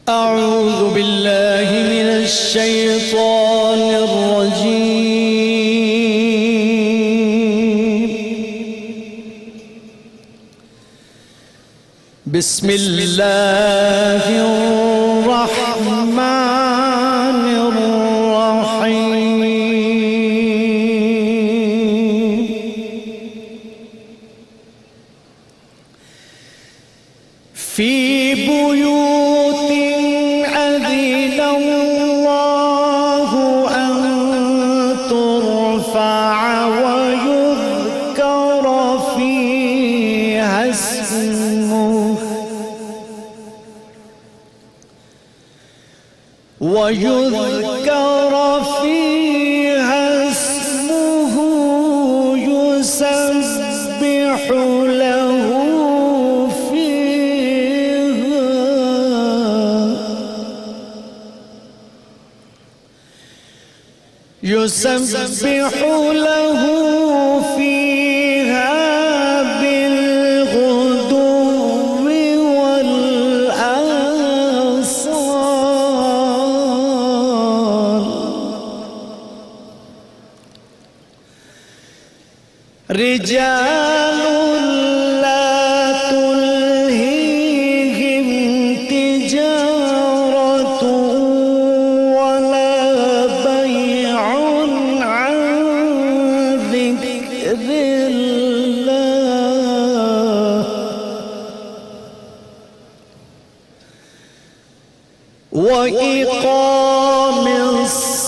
أعوذ بالله من الشيطان الرجيم. بسم الله الرحمن الرحيم. في بيوت أذن الله أن ترفع ويذكر فيها اسمه يسبح له فيها بالغدو والآصال. رجال لا تلهيهم تجارة ولا بيع عن ذكر الله وإقام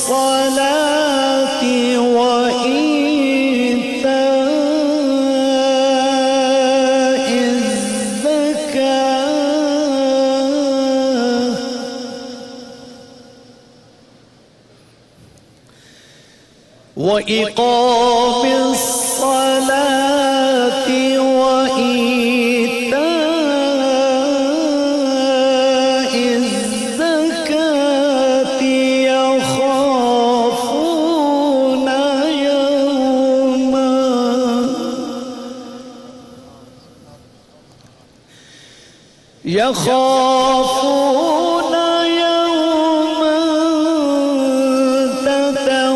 الصلاة وإيتاء الزكاة يخافون يوما تتقلب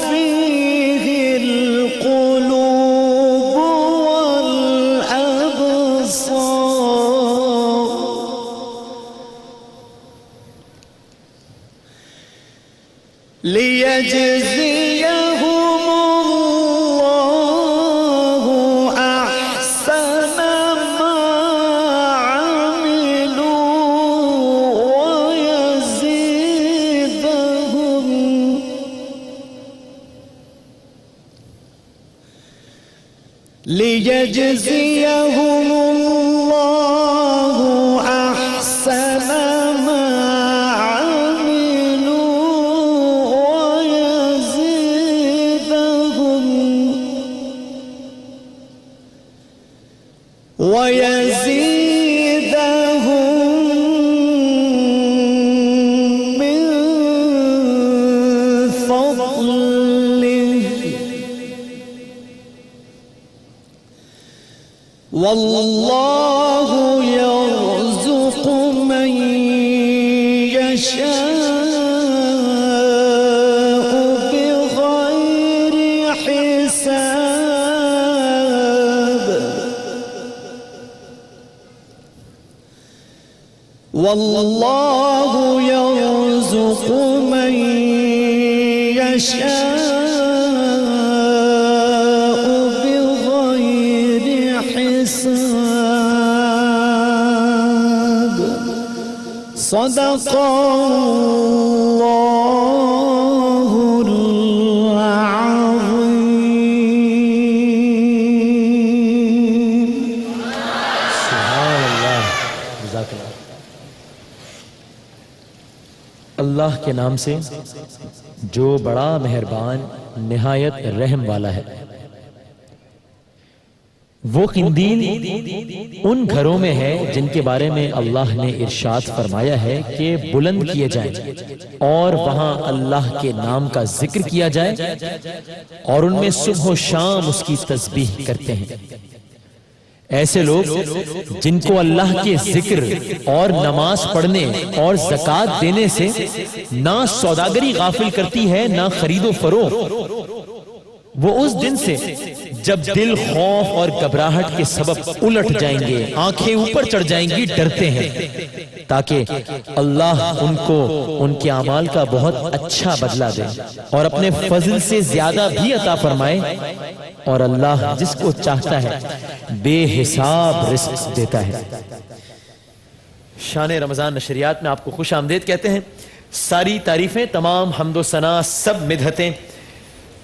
فيه القلوب والأبصار. ليجزيهم الله أحسن ما عملوا ليجزيهم الله أحسن ما عملوا ويزيدهم من فضله. والله يرزق من يشاء بغير حساب. والله يرزق من يشاء بغير حساب. صدق الله العظيم. سبحان اللہ. جزاک اللہ. اللہ کے نام سے جو بڑا مہربان نہایت رحم والا ہے. وہ قندیل ان گھروں میں ہے جن کے بارے میں اللہ نے ارشاد فرمایا ہے کہ بلند کیے جائیں اور وہاں اللہ کے نام کا ذکر کیا جائے اور ان میں صبح و شام اس کی تسبیح کرتے ہیں. ایسے لوگ جن کو اللہ کے ذکر اور نماز پڑھنے اور زکوٰۃ دینے سے نہ سوداگری غافل کرتی ہے نہ خرید و فروخت، وہ اس دن سے جب دل خوف اور گھبراہٹ کے سبب الٹ جائیں گے، آنکھیں اوپر چڑھ جائیں گی، ڈرتے ہیں تاکہ اللہ ان کو ان کے اعمال کا بہت اچھا بدلہ دے اور اپنے فضل سے زیادہ بھی عطا فرمائے، اور اللہ جس کو چاہتا ہے بے حساب رزق دیتا ہے۔ شان رمضان نشریات میں آپ کو خوش آمدید کہتے ہیں۔ ساری تعریفیں، تمام حمد و ثنا، سب مدحتیں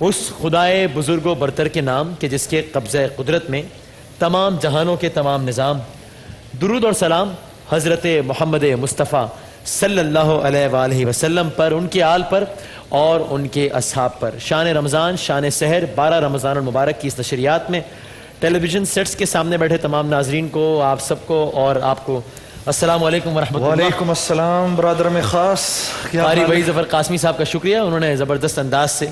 اس خدائے بزرگ و برتر کے نام کہ جس کے قبضہ قدرت میں تمام جہانوں کے تمام نظام۔ درود اور سلام حضرت محمد مصطفیٰ صلی اللہ علیہ وآلہ وسلم پر، ان کے آل پر اور ان کے اصحاب پر۔ شان رمضان، شان سحر، 12 رمضان المبارک کی اس نشریات میں ٹیلی ویژن سیٹس کے سامنے بیٹھے تمام ناظرین کو، آپ سب کو اور آپ کو السلام علیکم ورحمۃ اللہ۔ وعلیکم السلام برادر میں خاص قاری بھائی ظفر قاسمی صاحب کا شکریہ، انہوں نے زبردست انداز سے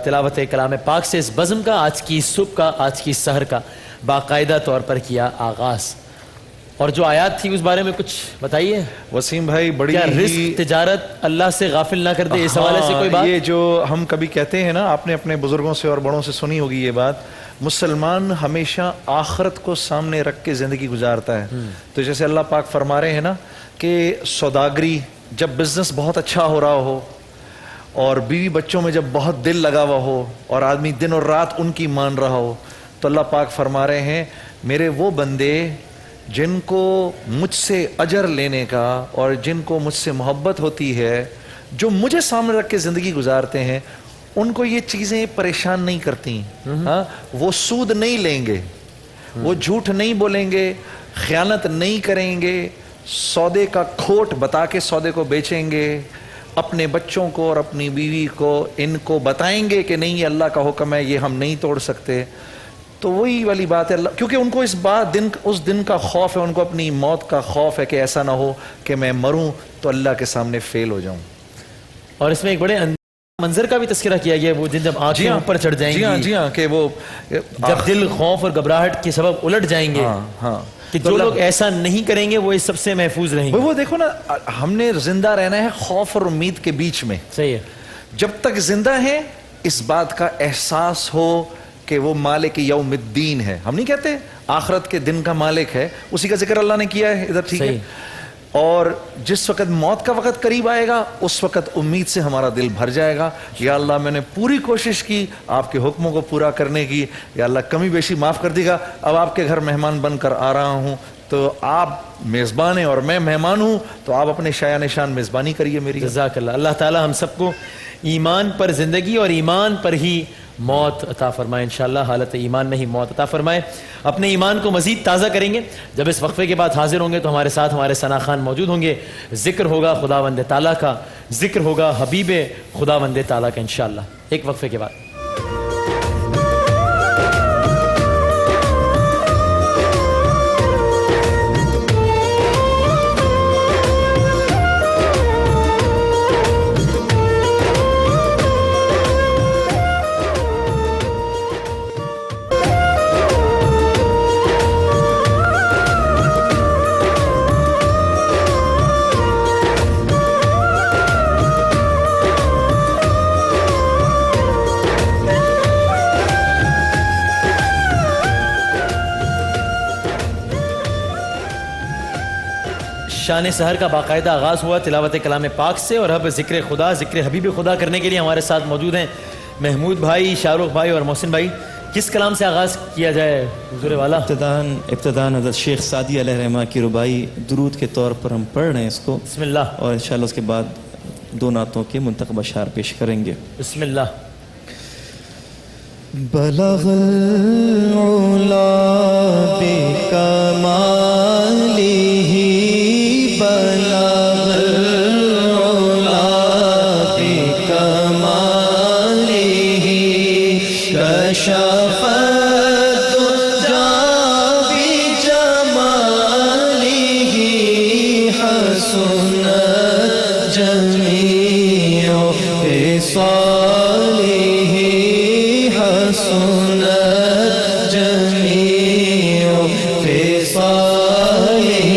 تلاوت کلام پاک سے اس بزم کا، آج کی صبح کا، آج کی سحر کا باقاعدہ طور پر کیا آغاز۔ اور جو آیات تھی اس بارے میں کچھ بتائیے وسیم بھائی۔ بڑی کیا رزق تجارت اللہ سے غافل نہ کر دے، اس حوالے سے کوئی بات؟ یہ جو ہم کبھی کہتے ہیں نا، آپ نے اپنے بزرگوں سے اور بڑوں سے سنی ہوگی یہ بات، مسلمان ہمیشہ آخرت کو سامنے رکھ کے زندگی گزارتا ہے۔ تو جیسے اللہ پاک فرما رہے ہیں نا کہ سوداگری، جب بزنس بہت اچھا ہو رہا ہو اور بیوی بچوں میں جب بہت دل لگا ہوا ہو اور آدمی دن اور رات ان کی مان رہا ہو، تو اللہ پاک فرما رہے ہیں میرے وہ بندے جن کو مجھ سے اجر لینے کا اور جن کو مجھ سے محبت ہوتی ہے، جو مجھے سامنے رکھ کے زندگی گزارتے ہیں، ان کو یہ چیزیں پریشان نہیں کرتی۔ وہ سود نہیں لیں گے، وہ جھوٹ نہیں بولیں گے، خیانت نہیں کریں گے، سودے کا کھوٹ بتا کے سودے کو بیچیں گے، اپنے بچوں کو اور اپنی بیوی کو ان کو بتائیں گے کہ نہیں یہ اللہ کا حکم ہے، یہ ہم نہیں توڑ سکتے۔ تو وہی والی بات ہے، اللہ کیونکہ ان کو اس دن کا خوف ہے، ان کو اپنی موت کا خوف ہے کہ ایسا نہ ہو کہ میں مروں تو اللہ کے سامنے فیل ہو جاؤں۔ اور اس میں ایک بڑے منظر کا بھی تذکرہ کیا گیا، وہ دن جب آنکھیں اوپر چڑھ جائیں گی، جی ہاں کہ وہ جب دل خوف اور گھبراہٹ کے سبب الٹ جائیں گے، کہ جو لوگ ایسا نہیں کریں گے وہ اس سب سے محفوظ رہیں گے۔ وہ دیکھو نا، ہم نے زندہ رہنا ہے خوف اور امید کے بیچ میں۔ صحیح ہے۔ جب تک زندہ ہیں اس بات کا احساس ہو کہ وہ مالک یوم الدین ہے، ہم نہیں کہتے آخرت کے دن کا مالک ہے، اسی کا ذکر اللہ نے کیا ہے ادھر، ٹھیک ہے۔ اور جس وقت موت کا وقت قریب آئے گا اس وقت امید سے ہمارا دل بھر جائے گا، یا اللہ میں نے پوری کوشش کی آپ کے حکموں کو پورا کرنے کی، یا اللہ کمی بیشی معاف کر دیگا، اب آپ کے گھر مہمان بن کر آ رہا ہوں، تو آپ میزبان ہیں اور میں مہمان ہوں، تو آپ اپنے شایان نشان میزبانی کریے میری۔ جزاک اللہ۔ اللہ تعالی ہم سب کو ایمان پر زندگی اور ایمان پر ہی موت عطا فرمائے، انشاءاللہ حالت ایمان میں ہی موت عطا فرمائے۔ اپنے ایمان کو مزید تازہ کریں گے جب اس وقفے کے بعد حاضر ہوں گے، تو ہمارے ساتھ ہمارے ثنا خان موجود ہوں گے، ذکر ہوگا خداوند تعالیٰ کا، ذکر ہوگا حبیب خداوند تعالیٰ کا انشاءاللہ، ایک وقفے کے بعد۔ شان سحر کا باقاعدہ آغاز ہوا تلاوت کلام پاک سے، اور اب ذکر خدا، ذکر حبیب خدا کرنے کے لیے ہمارے ساتھ موجود ہیں محمود بھائی، شاہ رخ بھائی اور محسن بھائی۔ کس کلام سے آغاز کیا جائے حضور والا؟ ابتداً حضرت شیخ سعدی علیہ رحمہ کی ربائی درود کے طور پر ہم پڑھ رہے ہیں اس کو، بسم اللہ، اور انشاءاللہ اس کے بعد دو نعتوں کے منتخب اشعار پیش کریں گے۔ بسم اللہ۔ بلغ العلا بکمالہ، بلغ العلا بکمالہ، کشف الدجى بجمالہ، حسنت جمیع خصالہ، حسنت جمیع خصاله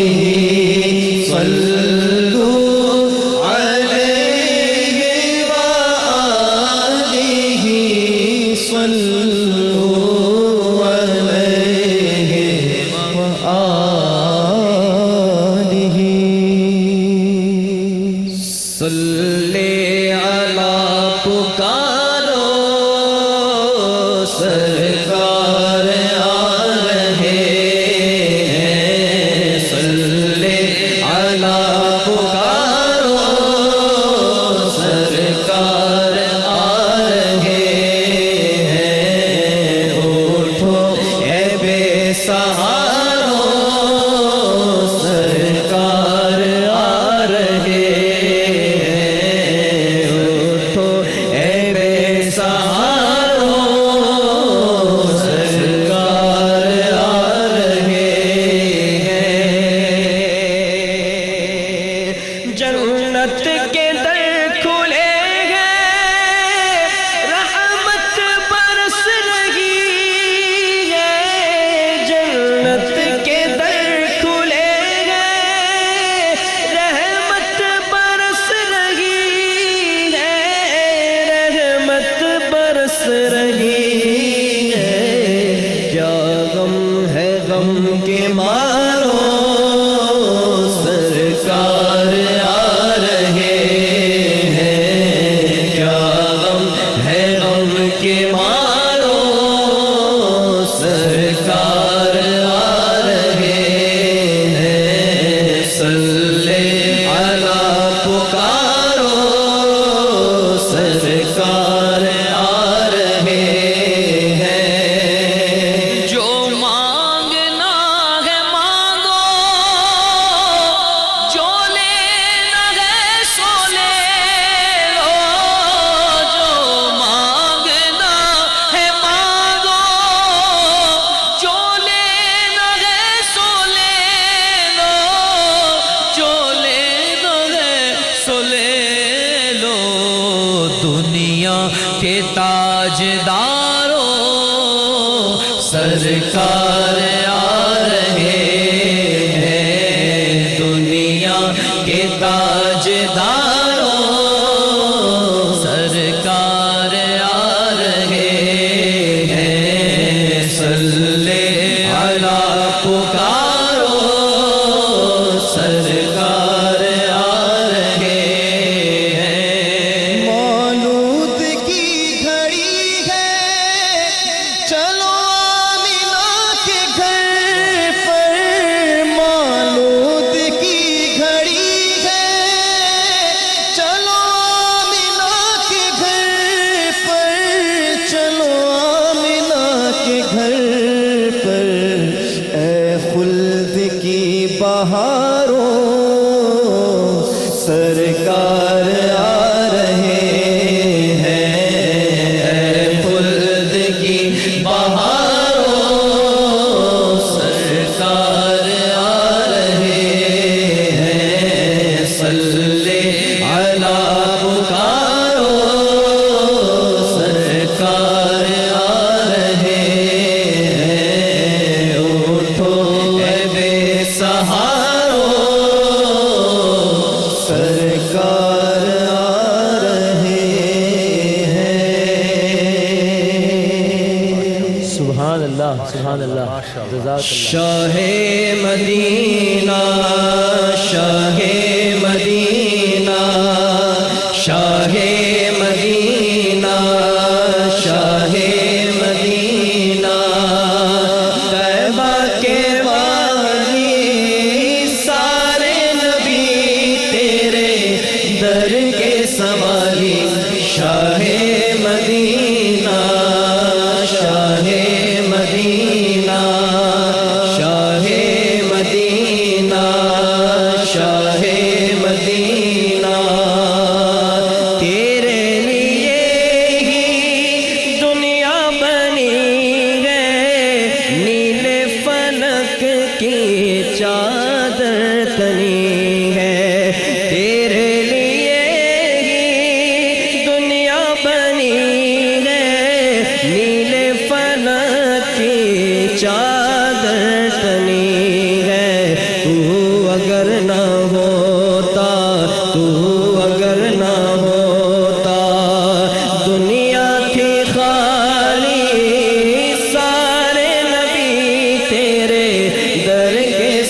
صلوا عليه وآله صلوا عليه وآله صلی علی پکارو سرکار آ رہے ہیں صلی علی پکارو سرکار آ رہے ہیں اٹھو اے بے سہارو سرکار آ رہے جنت کے در کھلے ہیں رحمت برس رہی ہے جنت کے در کھلے ہیں رحمت برس رہی ہے رحمت برس رہی ہے کیا غم ہے غم کے مارو سرکار آ رہے ہیں کیا غم ہے غم کے مارو سرکار آ رہے ہیں صلی علی پکارو سرکار آ رہے ہیں جو مانگنا ہے مانگو جو لینا ہے سو لے لو جو مانگنا ہے مانگو جو لینا ہے سو لے لو جو لینا ہے سو لے لو دنیا کے تاجداروں سرکار آ رہے ہیں دنیا کے تاجداروں سرکار آ رہے ہیں صلی علی پکارو سرکار آ رہے ہیں مولود کی گھڑی ہے چلو آمینہ کے گھر پر مولود کی گھڑی ہے چلو آمینہ کے گھر پر چلو آمینہ کے گھر پر اے خلد کی بہاروں سرکار آ رہے ہیں اے خلد کی بہاروں سرکار آ رہے ہیں صلی علی پکارو سرکار آ رہے ہیں اٹھو اے بے سہارو سرکار آ رہے ہیں سبحان اللہ سبحان اللہ جزاک اللہ شاہ مدینہ شاہ مدینہ شاہ مدینہ شاہ مدینہ طیبہ کے والی سارے نبی تیرے در کے سوالی شاہ مدینہ شاہ مدینہ شاہ مدینہ شاہ مدینہ تیرے لیے ہی دنیا بنی ہے نیل فلک کی چادر تنی ہے تیرے لیے ہی دنیا بنی ہے نیل فلک کی چادر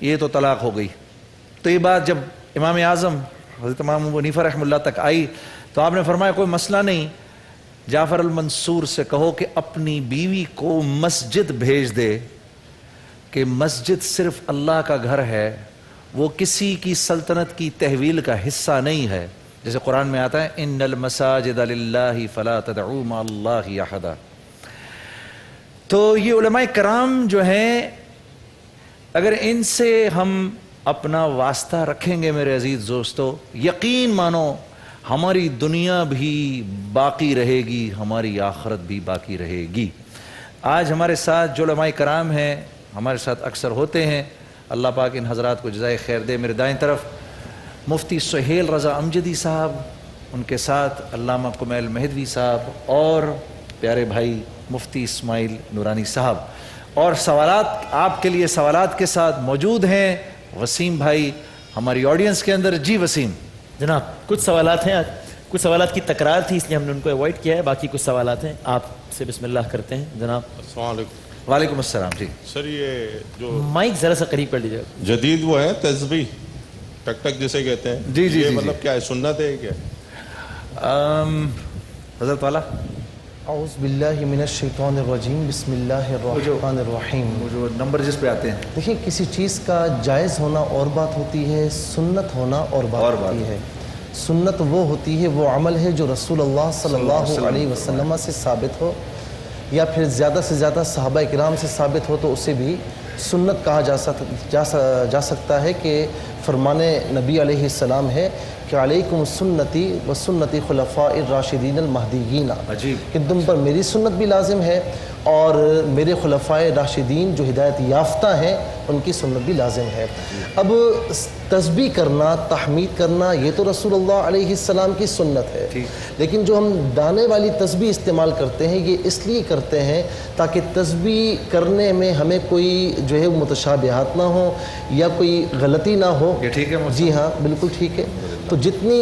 یہ تو طلاق ہو گئی. تو یہ بات جب امام اعظم حضرت امام ابو حنیفہ رحمہ اللہ تک آئی تو آپ نے فرمایا کوئی مسئلہ نہیں, جعفر المنصور سے کہو کہ اپنی بیوی کو مسجد بھیج دے, کہ مسجد صرف اللہ کا گھر ہے, وہ کسی کی سلطنت کی تحویل کا حصہ نہیں ہے. جیسے قرآن میں آتا ہے ان المساجد للہ فلا تدعوا مع اللہ احدا. تو یہ علماء کرام جو ہیں, اگر ان سے ہم اپنا واسطہ رکھیں گے میرے عزیز دوستو, یقین مانو ہماری دنیا بھی باقی رہے گی, ہماری آخرت بھی باقی رہے گی. آج ہمارے ساتھ جو علماء کرام ہیں ہمارے ساتھ اکثر ہوتے ہیں, اللہ پاک ان حضرات کو جزائے خیر دے. میرے دائیں طرف مفتی سہیل رضا امجدی صاحب, ان کے ساتھ علامہ کمیل مہدوی صاحب اور پیارے بھائی مفتی اسماعیل نورانی صاحب, اور سوالات آپ کے لیے سوالات کے ساتھ موجود ہیں وسیم بھائی ہماری آڈینس کے اندر. جی وسیم. جناب کچھ سوالات ہیں, کچھ سوالات کی تکرار تھی اس لیے ہم نے ان کو اوائڈ کیا ہے, باقی کچھ سوالات ہیں, آپ سے بسم اللہ کرتے ہیں جناب. السلام علیکم. وعلیکم السلام. جی سر یہ جو مائک ذرا سا قریب کر لیجیے. جدید وہ ہے تسبیح ٹک ٹک جسے کہتے ہیں, جی جی یہ جی مطلب کیا ہے, سنت ہے کیا؟ حضرت والا اعوذ باللہ من الشیطان الرجیم بسم اللہ الرحمن الرحیم. وہ جو نمبر جس پہ آتے ہیں, دیکھیں کسی چیز کا جائز ہونا اور بات ہوتی ہے, سنت ہونا اور بات ہوتی ہے. سنت وہ ہوتی ہے, وہ عمل ہے جو رسول اللہ صلی اللہ علیہ وسلم سے ثابت ہو, یا پھر زیادہ سے زیادہ صحابہ اکرام سے ثابت ہو تو اسے بھی سنت کہا جا سکتا ہے. کہ فرمان نبی علیہ السلام ہے کہ علیکم سنتی و سنتی خلفاء الراشدین المہدیین, کہ تم پر میری سنت بھی لازم ہے اور میرے خلفاء راشدین جو ہدایت یافتہ ہیں ان کی سنت بھی لازم ہے. اب تسبیح کرنا, تحمید کرنا, یہ تو رسول اللہ علیہ السلام کی سنت ہے, لیکن جو ہم دانے والی تسبیح استعمال کرتے ہیں یہ اس لیے کرتے ہیں تاکہ تسبیح کرنے میں ہمیں کوئی جو ہے متشابہات نہ ہو یا کوئی غلطی نہ ہو. یہ ٹھیک ہے؟ جی ہاں بالکل ٹھیک ہے. تو جتنی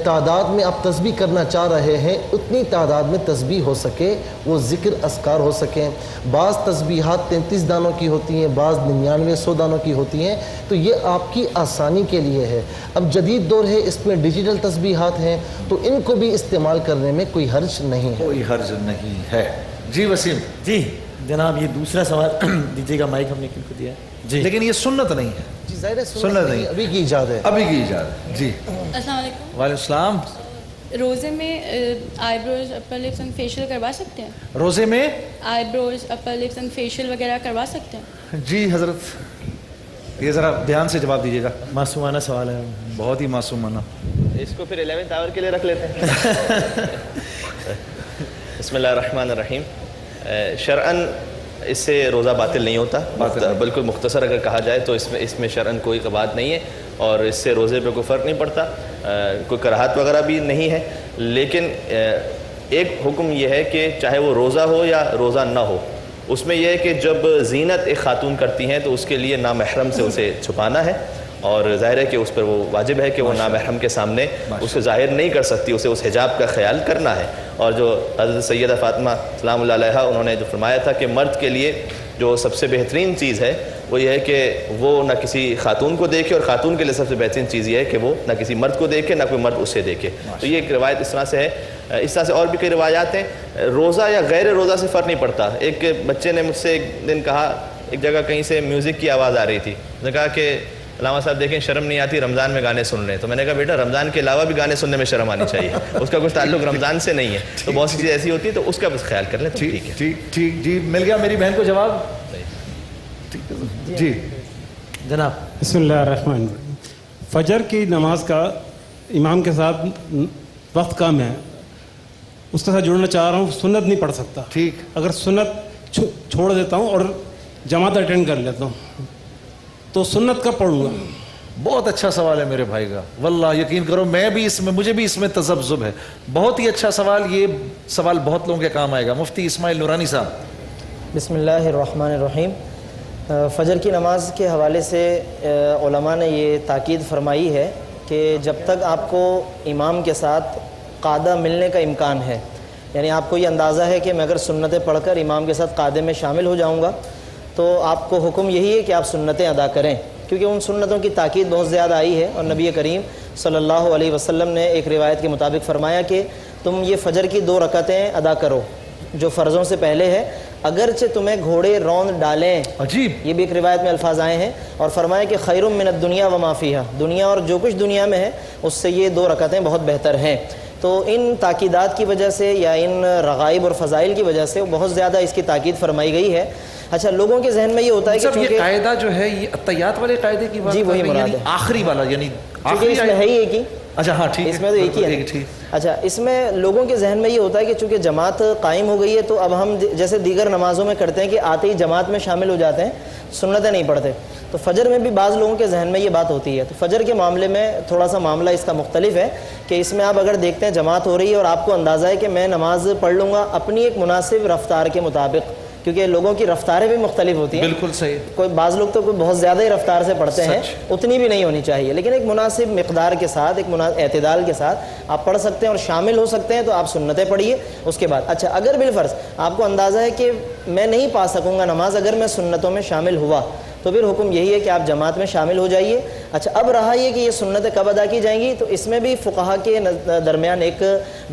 تعداد میں آپ تسبیح کرنا چاہ رہے ہیں اتنی تعداد میں تسبیح ہو سکے, وہ ذکر اذکار ہو سکیں. بعض تسبیحات 33 دانوں کی ہوتی ہیں, بعض 99-100 دانوں کی ہوتی ہیں, تو یہ آپ کی آسانی کے لیے ہے. اب جدید دور ہے, اس میں ڈیجیٹل تسبیحات ہیں تو ان کو بھی استعمال کرنے میں کوئی حرج نہیں ہے. کوئی حرج نہیں ہے. جی وسیم. جی جناب یہ دوسرا سوال دیجیے گا, مائک ہم نے کن کو دیا ہے. جی لیکن یہ سنت نہیں ہے. جی ظاہر ہے سنت نہیں, ابھی کی ایجاد ہے. ابھی کی ایجاد. جی السلام علیکم. وعلیکم السلام. روزے میں آئی بروز, اپر لپس اینڈ فیشیل کروا سکتے ہیں؟ روزے میں آئی بروز, اپر لپس اینڈ فیشیل وغیرہ کروا سکتے ہیں؟ جی حضرت یہ ذرا دھیان سے جواب دیجیے گا, معصومانہ سوال ہے. بہت ہی معصومانہ. اس کو پھر 11th آور کے لیے رکھ لیتے ہیں. بسم اللہ الرحمن الرحیم. شرعاً اس سے روزہ باطل نہیں ہوتا, بالکل مختصر اگر کہا جائے تو اس میں شرعاً کوئی بات نہیں ہے, اور اس سے روزے پہ کوئی فرق نہیں پڑتا, کوئی کراہت وغیرہ بھی نہیں ہے. لیکن ایک حکم یہ ہے کہ چاہے وہ روزہ ہو یا روزہ نہ ہو, اس میں یہ ہے کہ جب زینت ایک خاتون کرتی ہیں تو اس کے لیے نامحرم سے اسے چھپانا ہے, اور ظاہر ہے کہ اس پر وہ واجب ہے کہ وہ نامحرم کے سامنے اسے ظاہر نہیں کر سکتی, اسے اس حجاب کا خیال کرنا ہے. اور جو حضرت سیدہ فاطمہ سلام اللہ علیہا انہوں نے جو فرمایا تھا کہ مرد کے لیے جو سب سے بہترین چیز ہے وہ یہ ہے کہ وہ نہ کسی خاتون کو دیکھے, اور خاتون کے لیے سب سے بہترین چیز یہ ہے کہ وہ نہ کسی مرد کو دیکھے نہ کوئی مرد اسے دیکھے. تو یہ ایک روایت اس طرح سے ہے. اس طرح سے اور بھی کئی روایات ہیں. روزہ یا غیر روزہ سے فرق نہیں پڑتا. ایک بچے نے مجھ سے ایک دن کہا, ایک جگہ کہیں سے میوزک کی آواز آ رہی تھی, اس نے کہا کہ علامہ صاحب دیکھیں شرم نہیں آتی, رمضان میں گانے سن رہے ہیں. تو میں نے کہا بیٹا رمضان کے علاوہ بھی گانے سننے میں شرم آنی چاہیے, اس کا کچھ تعلق رمضان سے نہیں ہے. تو بہت سی چیزیں ایسی ہوتی ہے تو اس کا بس خیال کر لیں. ٹھیک ہے, ٹھیک. جی مل گیا میری بہن کو جواب. جی جناب. بسم اللہ الرحمن الرحیم. فجر کی نماز کا امام کے ساتھ وقت کم ہے, اس کے ساتھ جڑنا چاہ رہا ہوں, سنت نہیں پڑھ سکتا. ٹھیک. اگر سنت چھوڑ دیتا ہوں اور جماعت اٹینڈ کر لیتا ہوں تو سنت کب پڑھوں گا؟ بہت اچھا سوال ہے میرے بھائی کا, واللہ یقین کرو میں بھی اس میں, مجھے بھی اس میں تذبذب ہے. بہت ہی اچھا سوال, یہ سوال بہت لوگوں کے کام آئے گا. مفتی اسماعیل نورانی صاحب. بسم اللہ الرحمن الرحیم. فجر کی نماز کے حوالے سے علماء نے یہ تاکید فرمائی ہے کہ جب تک آپ کو امام کے ساتھ قادہ ملنے کا امکان ہے, یعنی آپ کو یہ اندازہ ہے کہ میں اگر سنتیں پڑھ کر امام کے ساتھ قادے میں شامل ہو جاؤں گا تو آپ کو حکم یہی ہے کہ آپ سنتیں ادا کریں, کیونکہ ان سنتوں کی تاکید بہت زیادہ آئی ہے، اور نبی کریم صلی اللہ علیہ وسلم نے ایک روایت کے مطابق فرمایا کہ تم یہ فجر کی 2 رکعتیں ادا کرو جو فرضوں سے پہلے ہے، اگرچہ تمہیں گھوڑے روند ڈالیں. عجیب. یہ بھی ایک روایت میں الفاظ آئے ہیں. اور فرمایا کہ خیر من الدنیا وما فیہا، دنیا اور جو کچھ دنیا میں ہے اس سے یہ 2 رکعتیں بہت بہتر ہیں. تو ان تاکیدات کی وجہ سے یا ان رغائب اور فضائل کی وجہ سے بہت زیادہ اس کی تاکید فرمائی گئی ہے. اچھا، لوگوں کے ذہن میں یہ ہوتا ہے کہ یہ قاعدہ جو ہے یہ عطیات والے قاعدے کی بات جی وہی مراد ہے، آخری والا، یعنی کیونکہ اس میں ہے ہی ایک ہی. اچھا ہاں ٹھیک ہے، اس میں تو ایک ہی ہے. اچھا، اس میں لوگوں کے ذہن میں یہ ہوتا ہے کہ چونکہ جماعت قائم ہو گئی ہے تو اب ہم جیسے دیگر نمازوں میں کرتے ہیں کہ آتے ہی جماعت میں شامل ہو جاتے ہیں، سنتیں نہیں پڑھتے. تو فجر میں بھی بعض لوگوں کے ذہن میں یہ بات ہوتی ہے. تو فجر کے معاملے میں تھوڑا سا معاملہ اس کا مختلف ہے کہ اس میں آپ اگر دیکھتے ہیں جماعت ہو رہی ہے اور آپ کو اندازہ ہے کہ میں نماز پڑھ لوں گا اپنی ایک مناسب رفتار کے مطابق، کیونکہ لوگوں کی رفتاریں بھی مختلف ہوتی ہیں. بالکل صحیح. کوئی بعض لوگ تو کوئی بہت زیادہ ہی رفتار سے پڑھتے ہیں، اتنی بھی نہیں ہونی چاہیے، لیکن ایک مناسب مقدار کے ساتھ، ایک اعتدال کے ساتھ آپ پڑھ سکتے ہیں اور شامل ہو سکتے ہیں. تو آپ سنتیں پڑھیے اس کے بعد. اچھا، اگر بالفرض آپ کو اندازہ ہے کہ میں نہیں پا سکوں گا نماز اگر میں سنتوں میں شامل ہوا، تو پھر حکم یہی ہے کہ آپ جماعت میں شامل ہو جائیے. اچھا، اب رہا یہ کہ یہ سنتیں کب ادا کی جائیں گی، تو اس میں بھی فقہا کے درمیان ایک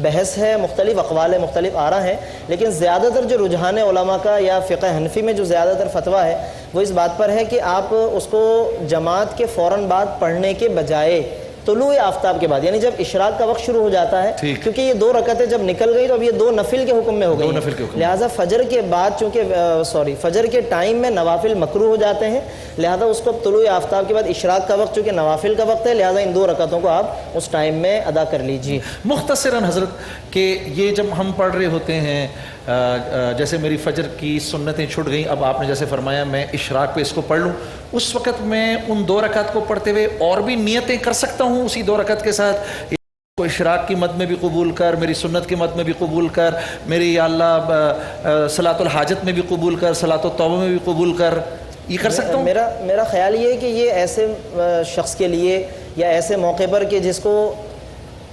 بحث ہے، مختلف اقوال ہیں، مختلف آراء ہیں. لیکن زیادہ تر جو رجحان علماء کا یا فقہ حنفی میں جو زیادہ تر فتویٰ ہے وہ اس بات پر ہے کہ آپ اس کو جماعت کے فوراً بعد پڑھنے کے بجائے طلوع آفتاب کے بعد، یعنی جب اشراق کا وقت شروع ہو جاتا ہے، کیونکہ یہ 2 رکعتیں جب نکل گئی تو اب یہ 2 نفل کے حکم میں ہو گئی، لہٰذا فجر کے بعد چونکہ فجر کے ٹائم میں نوافل مکروہ ہو جاتے ہیں، لہٰذا اس کو طلوع آفتاب کے بعد اشراق کا وقت چونکہ نوافل کا وقت ہے، لہٰذا ان 2 رکعتوں کو آپ اس ٹائم میں ادا کر لیجیے. مختصراً حضرت کہ یہ جب ہم پڑھ رہے ہوتے ہیں، جیسے میری فجر کی سنتیں چھٹ گئیں، اب آپ نے جیسے فرمایا میں اشراق پہ اس کو پڑھ لوں، اس وقت میں ان 2 رکعت کو پڑھتے ہوئے اور بھی نیتیں کر سکتا ہوں اسی 2 رکعت کے ساتھ؟ کو اشراق کی مد میں بھی قبول کر، میری سنت کی مد میں بھی قبول کر، میری یا اللہ صلاۃ الحاجت میں بھی قبول کر، صلاۃ التوبہ میں بھی قبول کر، یہ کر سکتا ہوں؟ میرا خیال یہ ہے کہ یہ ایسے شخص کے لیے یا ایسے موقع پر کہ جس کو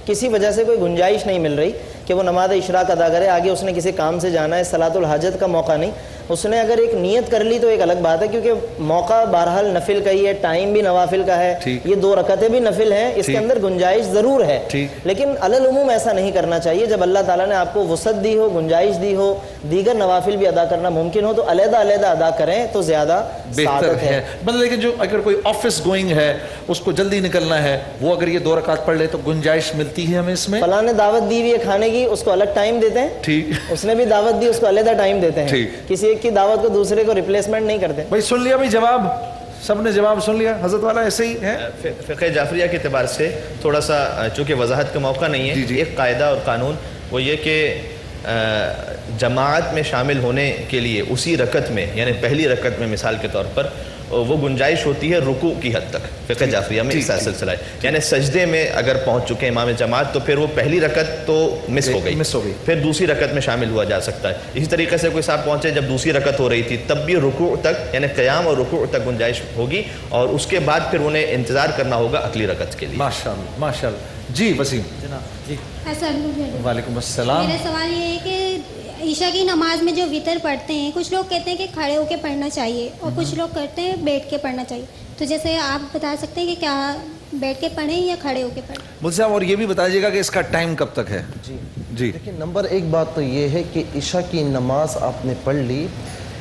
کسی وجہ سے کوئی گنجائش نہیں مل رہی کہ وہ نماز اشراق ادا کرے، آگے اس نے کسی کام سے جانا ہے، صلاۃ الحاجت کا موقع نہیں، اس نے اگر ایک نیت کر لی تو ایک الگ بات ہے، کیونکہ موقع بہرحال نفل کا ہی ہے، ٹائم بھی نوافل کا ہے، یہ 2 رکعتیں بھی نفل ہیں، اس کے اندر گنجائش ضرور ہے. لیکن علی العموم ایسا نہیں کرنا چاہیے. جب اللہ تعالیٰ نے آپ کو وسعت دی ہو، گنجائش دی ہو، دیگر نوافل بھی ادا کرنا ممکن ہو، تو علیحدہ علیحدہ ادا کریں تو زیادہ بہتر ہے. مطلب لیکن جو اگر کوئی آفس گوئنگ ہے، اس کو جلدی نکلنا ہے، وہ اگر یہ 2 رکعت پڑھ لے تو گنجائش ملتی ہے ہمیں اس میں؟ فلاں نے دعوت دی ہوئی ہے کھانے کی، اس کو الگ ٹائم دیتے ہیں، ٹھیک، اس نے بھی دعوت دی، اس کو علیحدہ ٹائم دیتے ہیں، کسی ایک کی دعوت کو دوسرے کو ریپلیسمنٹ نہیں کرتے. بھائی سن لیا بھائی جواب، سب نے جواب سن لیا. حضرت والا ایسے ہی ہے. فقہ جعفریہ کے اعتبار سے تھوڑا سا چونکہ وضاحت کا موقع نہیں ہے، ایک قاعدہ اور قانون وہ یہ کہ جماعت میں شامل ہونے کے لیے اسی رکعت میں، یعنی پہلی رکعت میں مثال کے طور پر وہ گنجائش ہوتی ہے رکوع کی حد تک. فقہ جعفریہ میں ایسا سلسلہ ہے، یعنی سجدے میں اگر پہنچ چکے امام جماعت تو پھر وہ پہلی رکعت تو مس ہو گئی، پھر دوسری رکعت میں شامل ہوا جا سکتا ہے. اسی طریقے سے کوئی صاحب پہنچے جب دوسری رکعت ہو رہی تھی تب بھی رکوع تک، یعنی قیام اور رکوع تک گنجائش ہوگی، اور اس کے بعد پھر انہیں انتظار کرنا ہوگا اگلی رکعت کے لیے. ماشاءاللہ ماشاءاللہ. جی وسیم جناب. جی وعلیکم السلام. میرا سوال یہ ہے کہ عشاء کی نماز میں جو وطر پڑھتے ہیں، کچھ لوگ کہتے ہیں کہ کھڑے ہو کے پڑھنا چاہیے اور کچھ لوگ کہتے ہیں بیٹھ کے پڑھنا چاہیے، تو جیسے آپ بتا سکتے ہیں کہ کیا بیٹھ کے پڑھیں یا کھڑے ہو کے پڑھیں؟ مجھ سے اور یہ بھی بتائیے گا کہ اس کا ٹائم کب تک ہے؟ جی دیکھیں، نمبر 1 بات تو یہ ہے کہ عشاء کی نماز آپ نے پڑھ لی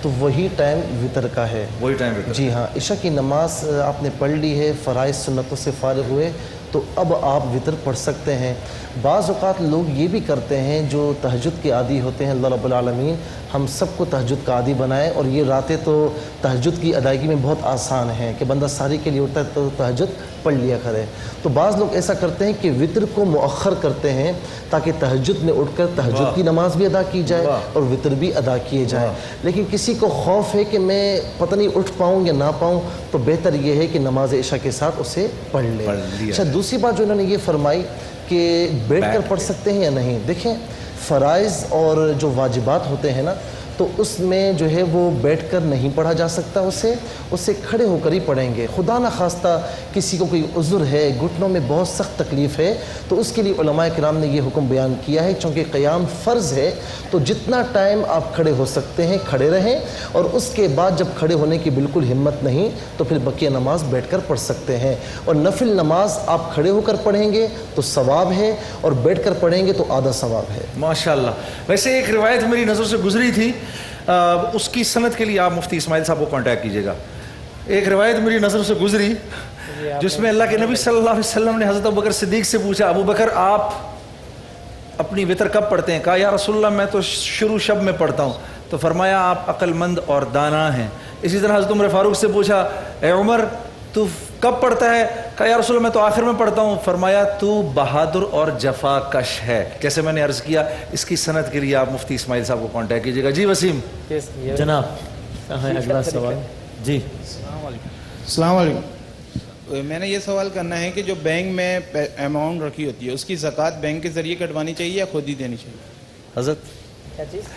تو وہی ٹائم وطر کا ہے. وہی ٹائم وطر. جی ہاں، عشاء کی نماز آپ نے پڑھ لی ہے، فرائض سنتوں سے فارغ ہوئے تو اب آپ وطر پڑھ سکتے ہیں. بعض اوقات لوگ یہ بھی کرتے ہیں جو تہجد کے عادی ہوتے ہیں، اللہ رب العالمین ہم سب کو تہجد کا عادی بنائے، اور یہ راتیں تو تہجد کی ادائیگی میں بہت آسان ہیں کہ بندہ ساری کے لیے اٹھتا ہے تو تہجد پڑھ لیا کرے. تو بعض لوگ ایسا کرتے ہیں کہ وطر کو مؤخر کرتے ہیں تاکہ تہجد میں اٹھ کر تہجد کی نماز بھی ادا کی جائے اور وطر بھی ادا کیے جائیں. لیکن کسی کو خوف ہے کہ میں پتہ نہیں اٹھ پاؤں یا نہ پاؤں، تو بہتر یہ ہے کہ نماز عشاء کے ساتھ اسے پڑھ لیں. اچھا، دوسری بات جو انہوں نے یہ فرمائی کہ بیٹھ کر پڑھ سکتے ہیں یا نہیں، دیکھیں فرائض اور جو واجبات ہوتے ہیں نا، تو اس میں جو ہے وہ بیٹھ کر نہیں پڑھا جا سکتا، اسے کھڑے ہو کر ہی پڑھیں گے۔ خدا نہ خواستہ کسی کو کوئی عذر ہے، گھٹنوں میں بہت سخت تکلیف ہے، تو اس کے لیے علماء کرام نے یہ حکم بیان کیا ہے، چونکہ قیام فرض ہے تو جتنا ٹائم آپ کھڑے ہو سکتے ہیں کھڑے رہیں، اور اس کے بعد جب کھڑے ہونے کی بالکل ہمت نہیں تو پھر بقیہ نماز بیٹھ کر پڑھ سکتے ہیں۔ اور نفل نماز آپ کھڑے ہو کر پڑھیں گے تو ثواب ہے، اور بیٹھ کر پڑھیں گے تو آدھا ثواب ہے۔ ماشاءاللہ۔ ویسے ایک روایت میری نظر سے گزری تھی، اس کی سند کے لیے آپ مفتی اسماعیل صاحب کو کانٹیکٹ کیجیے گا۔ ایک روایت میری نظر سے گزری جس میں اللہ کے نبی صلی اللہ علیہ وسلم نے حضرت ابوبکر صدیق سے پوچھا، ابو بکر آپ اپنی وتر کب پڑھتے ہیں؟ کہا یا رسول اللہ میں تو شروع شب میں پڑھتا ہوں، تو فرمایا آپ عقل مند اور دانا ہیں۔ اسی طرح حضرت عمر فاروق سے پوچھا، اے عمر تو کب پڑھتا ہے؟ کہا یا رسول اللہ میں تو آخر میں پڑھتا ہوں۔ فرمایا تو بہادر اور جفا کش ہے۔ جیسے میں نے عرض کیا، اس کی سند کے لیے آپ مفتی اسماعیل صاحب کو کانٹیکٹ کیجیے گا۔ جی وسیم جناب اگلا سوال۔ جی السلام علیکم، میں نے یہ سوال کرنا ہے کہ جو بینک میں اماؤنٹ رکھی ہوتی ہے اس کی زکوٰۃ بینک کے ذریعے کٹوانی چاہیے یا خود ہی دینی چاہیے؟ حضرت کیا چیز؟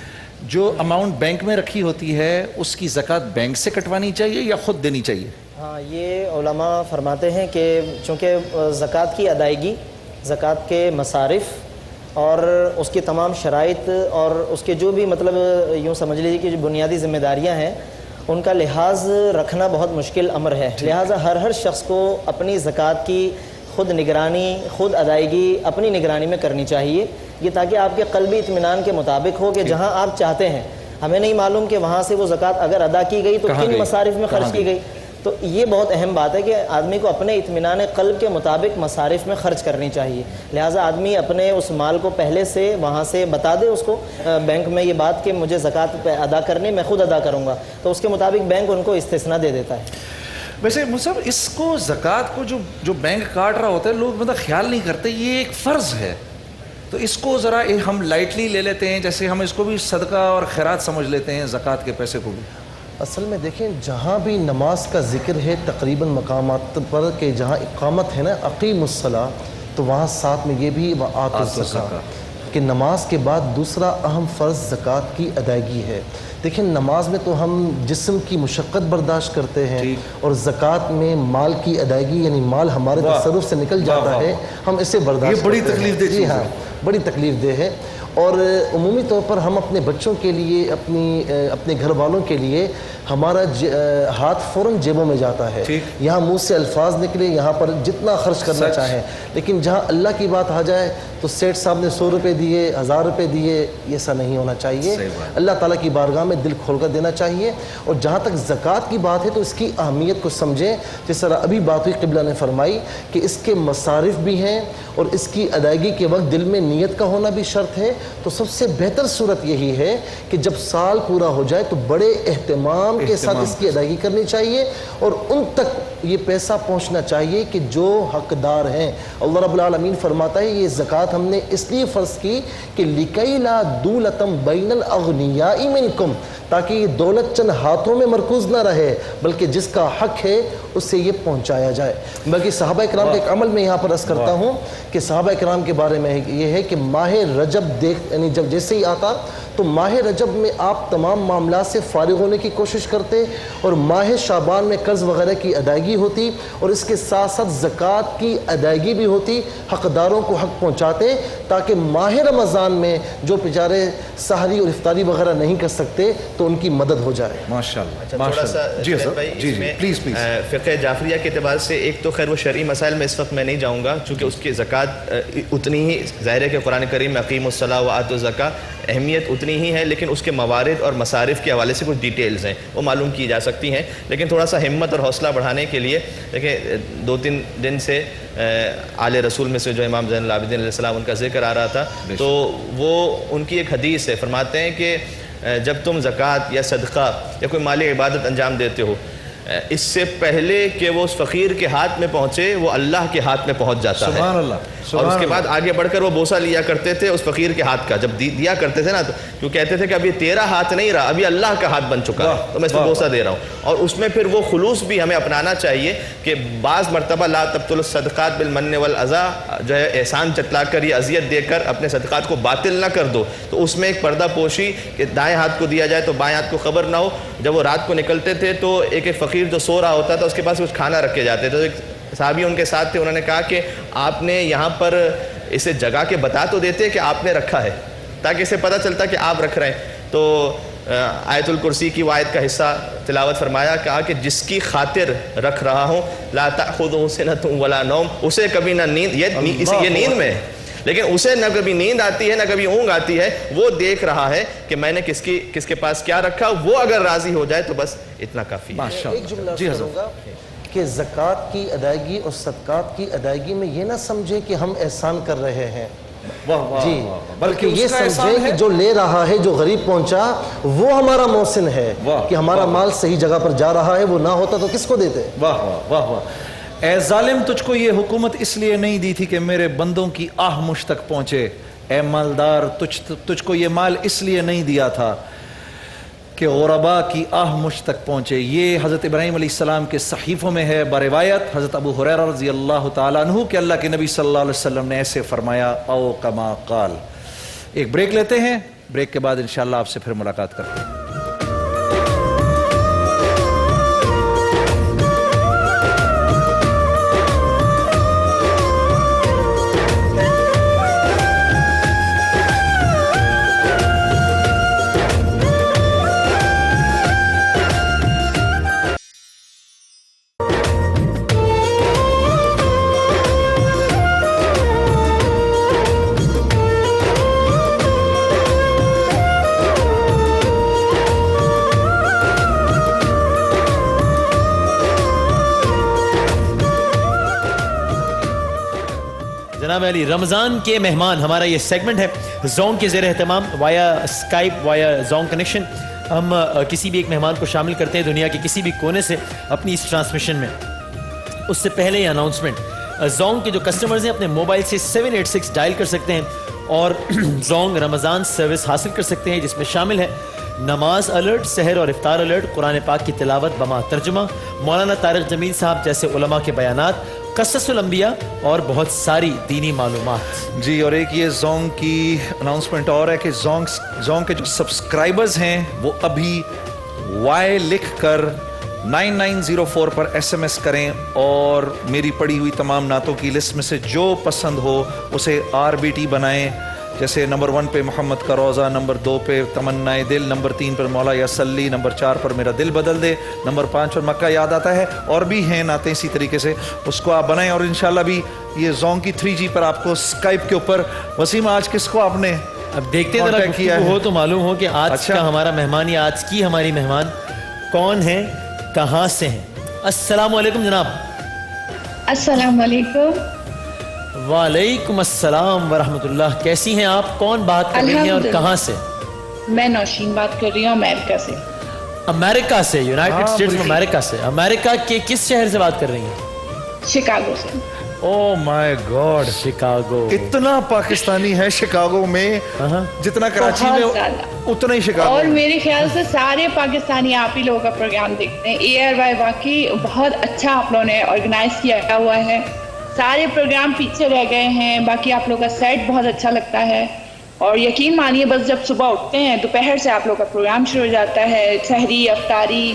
جو اماؤنٹ بینک میں رکھی ہوتی ہے اس کی زکوٰۃ بینک سے کٹوانی چاہیے یا خود دینی چاہیے؟ ہاں، یہ علماء فرماتے ہیں کہ چونکہ زکوٰۃ کی ادائیگی، زکوٰۃ کے مصارف اور اس کی تمام شرائط اور اس کے جو بھی مطلب یوں سمجھ لیجیے کہ جو بنیادی ذمہ داریاں ہیں ان کا لحاظ رکھنا بہت مشکل امر ہے، لہٰذا ہر شخص کو اپنی زکوٰۃ کی خود نگرانی، خود ادائیگی اپنی نگرانی میں کرنی چاہیے، یہ تاکہ آپ کے قلبی اطمینان کے مطابق ہو کہ جہاں آپ چاہتے ہیں، ہمیں نہیں معلوم کہ وہاں سے وہ زکوٰۃ اگر ادا کی گئی تو کن مصارف میں خرچ کی گئی، تو یہ بہت اہم بات ہے کہ آدمی کو اپنے اطمینان قلب کے مطابق مصارف میں خرچ کرنی چاہیے، لہٰذا آدمی اپنے اس مال کو پہلے سے وہاں سے بتا دے اس کو بینک میں یہ بات کہ مجھے زکوٰۃ ادا کرنی، میں خود ادا کروں گا، تو اس کے مطابق بینک ان کو استثناء دے دیتا ہے۔ ویسے مصعب اس کو زکوٰۃ کو جو بینک کاٹ رہا ہوتا ہے لوگ مطلب خیال نہیں کرتے یہ ایک فرض ہے، تو اس کو ذرا ہم لائٹلی لے لیتے ہیں، جیسے ہم اس کو بھی صدقہ اور خیرات سمجھ لیتے ہیں زکوٰۃ کے پیسے کو بھی۔ اصل میں دیکھیں جہاں بھی نماز کا ذکر ہے تقریباً مقامات پر کہ جہاں اقامت ہے نا اقیم الصلاۃ، تو وہاں ساتھ میں یہ بھی وآتوا الزکاۃ کہ نماز کے بعد دوسرا اہم فرض زکوٰۃ کی ادائیگی ہے۔ دیکھیں نماز میں تو ہم جسم کی مشقت برداشت کرتے ہیں اور زکوٰۃ میں مال کی ادائیگی یعنی مال ہمارے تصرف سے نکل جاتا ہے، ہم اسے برداشت کرتے ہیں۔ یہ بڑی تکلیف دہ چیز ہے۔ جی ہاں، بڑی تکلیف دہ ہے، اور عمومی طور پر ہم اپنے بچوں کے لیے اپنے گھر والوں کے لیے ہمارا ہاتھ فوراً جیبوں میں جاتا ہے، یہاں منہ سے الفاظ نکلے یہاں پر جتنا خرچ کرنا چاہیں، لیکن جہاں اللہ کی بات آ جائے تو سیٹھ صاحب نے 100 روپے دیے، 1000 روپے دیے، یہ ایسا نہیں ہونا چاہیے۔ اللہ تعالیٰ کی بارگاہ میں دل کھول کر دینا چاہیے، اور جہاں تک زکوٰۃ کی بات ہے تو اس کی اہمیت کو سمجھیں، جس طرح ابھی بات ہوئی قبلہ نے فرمائی کہ اس کے مصارف بھی ہیں اور اس کی ادائیگی کے وقت دل میں نیت کا ہونا بھی شرط ہے، تو سب سے بہتر صورت یہی ہے کہ جب سال پورا ہو جائے تو بڑے اہتمام کے ساتھ اس کی ادائیگی کرنی چاہیے، اور ان تک یہ پیسہ پہنچنا چاہیے کہ جو حقدار ہیں۔ اللہ رب العالمین فرماتا ہے یہ زکوٰۃ ہم نے اس لیے فرض کی کہ لِكَيْ لَا دُولَةً بَيْنَ الْأَغْنِيَاءِ مِنْكُمْ، تاکہ یہ دولت چند ہاتھوں میں مرکوز نہ رہے بلکہ جس کا حق ہے اس سے یہ پہنچایا جائے۔ باقی صحابہ کرام کے ایک عمل میں یہاں پر عرض کرتا ہوں کہ صحابہ کرام کے بارے میں یہ ہے کہ ماہ رجب یعنی جب جیسے ہی آتا تو ماہ رجب میں آپ تمام معاملات سے فارغ ہونے کی کوشش کرتے، اور ماہ شعبان میں قرض وغیرہ کی ادائیگی ہوتی، اور اس کے ساتھ ساتھ زکوٰۃ کی ادائیگی بھی ہوتی، حقداروں کو حق پہنچاتے، تاکہ ماہ رمضان میں جو بیچارے سحری اور افطاری وغیرہ نہیں کر سکتے تو ان کی مدد ہو جائے۔ ماشاءاللہ۔ تھوڑا سا جی جی پلیز فقہ جعفریہ کے اعتبار سے ایک تو خیر وہ شرعی مسائل میں اس وقت میں نہیں جاؤں گا، چونکہ اس کی زکوٰۃ اتنی ہی ظاہر ہے کہ قرآن کریم میں اقیموا الصلاۃ وآتوا الزکاۃ اہمیت اتنی ہی ہے، لیکن اس کے موارد اور مصارف کے حوالے سے کچھ ڈیٹیلز ہیں وہ معلوم کی جا سکتی ہیں، لیکن تھوڑا سا ہمت اور حوصلہ بڑھانے کے لیے دیکھیں 2-3 دن سے آل رسول میں سے جو امام زین العابدین علیہ السلام ان کا ذکر آ رہا تھا، تو وہ ان کی ایک حدیث ہے، فرماتے ہیں کہ جب تم زکوٰۃ یا صدقہ یا کوئی مالی عبادت انجام دیتے ہو، اس سے پہلے کہ وہ اس فقیر کے ہاتھ میں پہنچے وہ اللہ کے ہاتھ میں پہنچ جاتا ہے۔ سبحان اللہ۔ اور اس کے بعد آگے بڑھ کر وہ بوسہ لیا کرتے تھے اس فقیر کے ہاتھ کا. جب دیا کرتے تھے نا تو کیوں کہتے تھے کہ ابھی تیرا ہاتھ نہیں رہا, ابھی اللہ کا ہاتھ بن چکا ہے, تو میں اس کو بوسہ دے رہا ہوں. اور اس میں پھر وہ خلوص بھی ہمیں اپنانا چاہیے کہ بعض مرتبہ لا تبطلوا الصدقات بالمن والاذى, جو ہے احسان جتلا کر یا اذیت دے کر اپنے صدقات کو باطل نہ کر دو. تو اس میں ایک پردہ پوشی کہ دائیں ہاتھ کو دیا جائے تو بائیں ہاتھ کو خبر نہ ہو. جب وہ رات کو نکلتے تھے تو ایک فقیر جو سو رہا ہوتا تھا اس کے پاس کچھ کھانا رکھے جاتے تھے. تو ایک صحابی ان کے ساتھ تھے, انہوں نے کہا کہ آپ نے یہاں پر اسے جگہ کے بتا تو دیتے کہ آپ نے رکھا ہے, تاکہ اسے پتہ چلتا کہ آپ رکھ رہے ہیں. تو آیت الکرسی کی آیت کا حصہ تلاوت فرمایا, کہا کہ جس کی خاطر رکھ رہا ہوں لا تأخذہ سنۃ ولا نوم, اسے کبھی نہ نیند, یہ نیند میں ہے, لیکن اسے نہ کبھی نیند آتی ہے نہ کبھی اونگ آتی ہے. وہ دیکھ رہا ہے کہ میں نے کس کے پاس کیا رکھا, وہ اگر راضی ہو جائے تو بس اتنا کافی ہے. ایک جملہ کروں گا کہ زکوٰۃ کی ادائیگی اور صدقات کی ادائیگی میں یہ نہ سمجھے کہ ہم احسان کر رہے ہیں, جی, بلکہ یہ سمجھے کہ جو لے رہا ہے, جو غریب پہنچا, وہ ہمارا محسن ہے, کہ ہمارا مال صحیح جگہ پر جا رہا ہے. وہ نہ ہوتا تو کس کو دیتے؟ واہ واہ واہ. اے ظالم, تجھ کو یہ حکومت اس لیے نہیں دی تھی کہ میرے بندوں کی آہ مجھ تک پہنچے. اے مالدار, تجھ کو یہ مال اس لیے نہیں دیا تھا کہ غربا کی آہ مجھ تک پہنچے. یہ حضرت ابراہیم علیہ السلام کے صحیفوں میں ہے بروایت حضرت ابو ہریرہ رضی اللہ تعالیٰ عنہ کہ اللہ کے نبی صلی اللہ علیہ وسلم نے ایسے فرمایا او کما قال. ایک بریک لیتے ہیں, بریک کے بعد انشاءاللہ آپ سے پھر ملاقات کرتے ہیں. جناب علی, رمضان کے مہمان ہمارا یہ سیگمنٹ ہے زونگ کے زیر اہتمام وایا اسکائپ, وایا زونگ کنیکشن. ہم کسی بھی ایک مہمان کو شامل کرتے ہیں دنیا کے کسی بھی کونے سے اپنی اس ٹرانسمیشن میں. اس سے پہلے یہ اناؤنسمنٹ, زونگ کے جو کسٹمرز ہیں اپنے موبائل سے 786 ڈائل کر سکتے ہیں اور زونگ رمضان سروس حاصل کر سکتے ہیں, جس میں شامل ہے نماز الرٹ, سحر اور افطار الرٹ, قرآن پاک کی تلاوت بما ترجمہ, مولانا طارق جمیل صاحب جیسے علماء کے بیانات, قصص الانبیاء اور بہت ساری دینی معلومات. جی, اور ایک یہ زونگ کی اناؤنسمنٹ اور ہے کہ زونگ کے جو سبسکرائبرز ہیں وہ ابھی وائی لکھ کر 9904 پر SMS کریں اور میری پڑھی ہوئی تمام نعتوں کی لسٹ میں سے جو پسند ہو اسے RBT بنائیں. جیسے نمبر 1 پہ محمد کا روزہ, نمبر 2 پہ تمنائے دل, نمبر 3 پر مولا یا سلی, نمبر 4 پر میرا دل بدل دے, نمبر 5 پر مکہ یاد آتا ہے, اور بھی ہیں نعتیں اسی طریقے سے, اس کو آپ بنائیں. اور انشاءاللہ بھی یہ زونگ کی 3G پر آپ کو اسکائپ کے اوپر. وسیم, آج کس کو آپ نے اب دیکھتے ہیں ہو تو معلوم ہو کہ آج کا ہمارا مہمان یا آج کی ہماری مہمان کون ہے, کہاں سے ہیں. السلام علیکم جناب. السلام علیکم. وعلیکم السلام ورحمۃ اللہ. کیسی ہیں آپ, کون بات کر رہی ہیں اور کہاں سے؟ میں نوشین بات کر رہی ہوں امریکہ سے. امریکہ سے, یونائٹڈ اسٹیٹس آف امریکہ سے. امریکہ کے کس شہر سے بات کر رہی ہیں؟ شکاگو سے. او مائی گاڈ, شکاگو. اتنا پاکستانی ہے شکاگو میں جتنا کراچی میں, اتنا ہی شکاگو. اور میرے خیال سے سارے پاکستانی آپ ہی لوگوں کا پروگرام دیکھتے ہیں. ARY واقعی بہت اچھا آپ لوگوں نے آرگنائز کیا ہوا ہے. سارے پروگرام پیچھے رہ گئے ہیں, باقی آپ لوگوں کا سیٹ بہت اچھا لگتا ہے. اور یقین مانیے بس جب صبح اٹھتے ہیں دوپہر سے آپ لوگ کا پروگرام شروع ہو جاتا ہے, سحری, افطاری,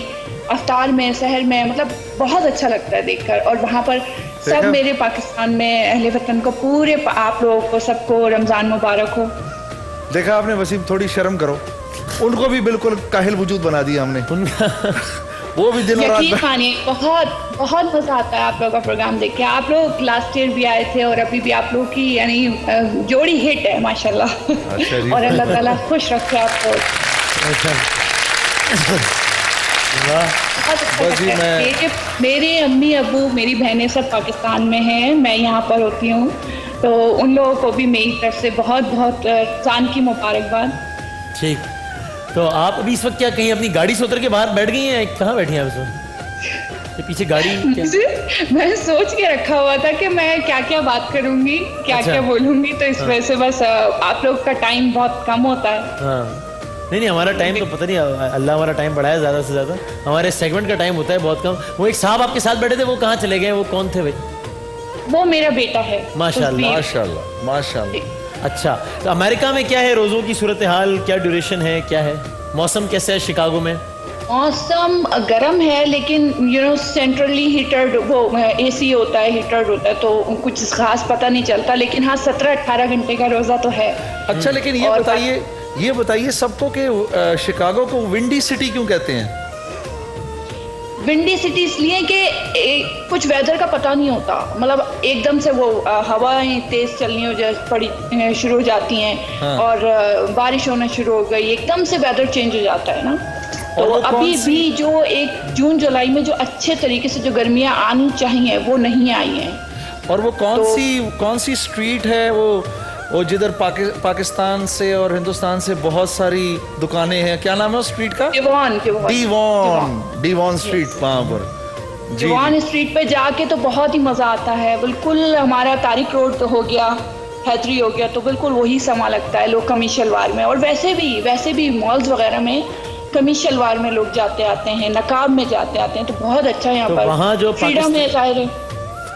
افطار میں, سحر میں, مطلب بہت اچھا لگتا ہے دیکھ کر. اور وہاں پر سب میرے پاکستان میں اہل وطن کو پورے آپ لوگوں کو سب کو رمضان مبارک ہو. دیکھا آپ نے وسیم, تھوڑی شرم کرو, ان کو بھی بالکل کاہل وجود بنا دیا ہم نے. وہ بھی دن اور رات یقین مانیے بہت بہت مزہ آتا ہے آپ لوگوں کا پروگرام دیکھ کے. آپ لوگ لاسٹ ایئر بھی آئے تھے اور ابھی بھی آپ لوگوں کی یعنی جوڑی ہٹ ہے ماشاءاللہ. اور اللہ تعالیٰ خوش رکھے آپ کو. میرے امی ابو میری بہنیں سب پاکستان میں ہیں, میں یہاں پر ہوتی ہوں, تو ان لوگوں کو بھی میری طرف سے بہت بہت رمضان کی مبارکباد. ٹھیک, تو آپ ابھی اس وقت کیا کہیں اپنی گاڑی سے اتر کے باہر بیٹھ گئی ہیں, کہاں بیٹھی ہیں آپ اس وقت؟ یہ پیچھے گاڑی میں سوچ کے رکھا ہوا تھا کہ میں کیا کیا بات کروں گی, کیا کیا بولوں گی, تو اس وجہ سے بس آپ لوگ کا ٹائم بہت کم ہوتا ہے. ہاں نہیں ہمارا ٹائم تو پتہ نہیں, اللہ ہمارا ٹائم بڑھایا زیادہ سے زیادہ, ہمارے سیگمنٹ کا ٹائم ہوتا ہے بہت کم. وہ ایک صاحب آپ کے ساتھ بیٹھے تھے, وہ کہاں چلے گئے, وہ کون تھے بھائی؟ وہ میرا بیٹا ہے. ماشاء اللہ ماشاء اللہ ماشاء اللہ. اچھا, تو امریکہ میں کیا ہے روزوں کی صورتحال, کیا ڈیوریشن ہے, کیا ہے موسم, کیسا ہے شکاگو میں؟ موسم گرم ہے لیکن سینٹرلی ہیٹرڈ وہ اے سی ہوتا ہے, ہیٹرڈ ہوتا ہے, تو کچھ خاص پتہ نہیں چلتا. لیکن ہاں 17-18 گھنٹے کا روزہ تو ہے. اچھا لیکن یہ بتائیے سب کو کہ شکاگو کو ونڈی سٹی کیوں کہتے ہیں؟ ونڈی سٹی اس لیے کہ کچھ ویدر کا پتہ نہیں ہوتا, مطلب ایک دم سے وہ ہوائیں تیز چلنی شروع ہو جاتی ہیں اور بارش ہونا شروع ہو گئی, ایک دم سے ویدر چینج ہو جاتا ہے نا. تو ابھی بھی جو 1 جون جولائی میں جو اچھے طریقے سے جو گرمیاں آنی چاہیے وہ نہیں آئی ہیں. اور وہ کون سی اسٹریٹ ہے وہ جدھر پاکستان سے اور ہندوستان سے بہت ساری دکانیں ہیں, کیا نام ہے اس اسٹریٹ کا؟ ڈیوان اسٹریٹ. وہاں پر ڈیوان اسٹریٹ پہ جا کے تو بہت ہی مزہ آتا ہے. بالکل ہمارا طارق روڈ تو ہو گیا, حیدری ہو گیا, تو بالکل وہی سما لگتا ہے. لوگ قمیص شلوار میں, اور ویسے بھی مالز وغیرہ میں قمیص شلوار میں لوگ جاتے آتے ہیں, نقاب میں جاتے آتے ہیں, تو بہت اچھا ہے یہاں پر. وہاں جو فریڈم ہے ظاہر ہے.